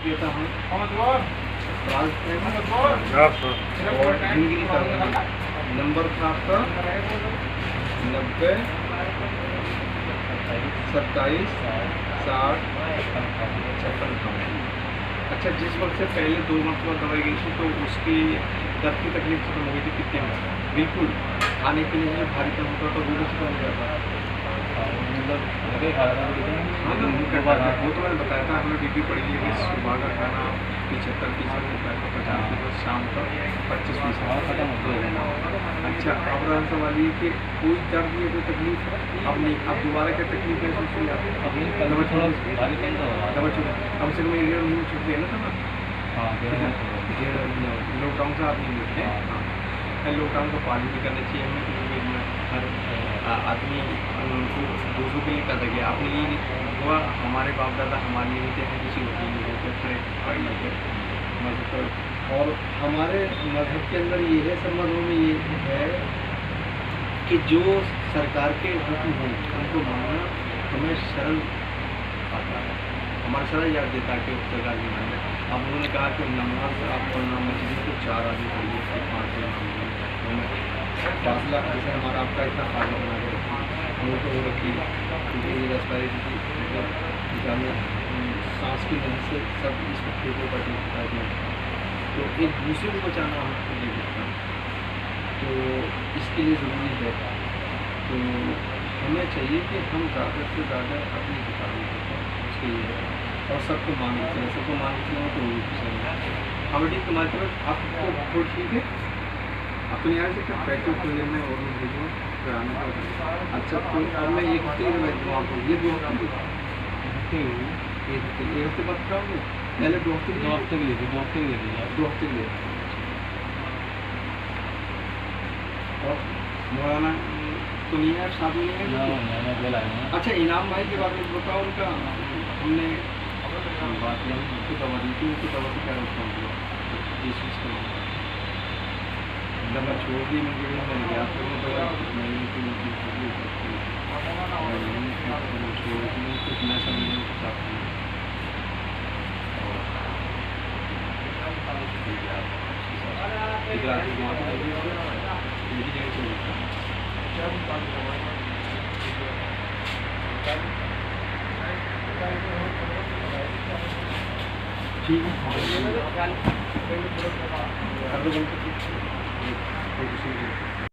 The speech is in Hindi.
देता हूँ और हिंदी का नंबर था आपका 90 27 60 56। अच्छा, जिस वक्त से पहले 2 मरतबा दवाई गई थी तो उसकी दर्द की तकलीफ खत्म हो गई थी कितने में? बिल्कुल खाने पीने में भारीपन होता तो वो भी खत्म हो जाता। मतलब लगे खा रहा था हाँ ना, वो तो मैंने बताया था, हमें बीपी पड़ी है कि सुबह का खाना 75 होता है तो 50 किलो, शाम का 25-20 खत्म हो गया। अच्छा, अब रहा सवाल ये कि कोई दर्द या कोई तकलीफ अब नहीं, अब दोबारा क्या तकलीफ महसूस हुई आपको? अपनी कल थोड़ा भारी कम तो होगा। दवा छूट कम से कम 1 डेढ़ महीने छूट गया ना था ना? हाँ लॉकडाउन से आप नहीं मिलते हैं। हाँ, लॉकडाउन का पालन भी करना चाहिए हमें, क्योंकि हर आदमी उनको दूसरों के लिए कर सके। आपने ये नहीं हुआ, हमारे बाप दादा हमारे लिए होते हैं, किसी और के लिए होते थे भाई मजहब। और हमारे मजहब के अंदर ये है, सब मजहबों में ये है कि जो सरकार के हुक्म हों उनको मानना हमें शर्म आता है। हमारा शरय याद देता है कि सरकार की माने। अब उन्होंने कहा कि नमाज आप पढ़ना मस्जिद को 4 आदमी पढ़िए, 5 हमें फासला, जैसे हमारा आपका इतना फासला बना के रखी हम तो वो रखी, क्योंकि ये रेस्पायरेटरी की मतलब जाने सांस की मदद से सब इस पत्ते को कटने हैं, तो एक दूसरे को बचाना हमको ये होता है, तो इसके लिए ज़रूरी है। तो हमें चाहिए कि हम ज़्यादा से ज़्यादा अपनी हिफाजत करें, उसके लिए और सबको मान के चलें, सबको मान के चलें तो वो सही है। हाँ बेटी, तुम्हारी तरफ आपको थोड़ी ठीक है, अपने यहाँ से क्या पैकेट खोलने में और भेजो फिर आने का। अच्छा, तो अब मैं 1 हफ्ते की दवाई दूँ आपको, ये 2 हफ्ते एक हफ्ते बाद खाओगे? पहले 2 हफ्ते 2 हफ्ते के लिए 2 हफ्ते के लिए 2 हफ्ते के लिए। और मौलाना तो नहीं है, साथ में नहीं है? अच्छा, इनाम भाई के बारे में बताओ, उनका हमने बात नहीं उनको दवा दी थी, उनको दवा से क्या नुकसान हुआ? इस चीज़ का दवा छोड़ दी, मैंने गया फिर वो दवा नहीं थी, छोड़ दी कुछ नशा नहीं ठीक है।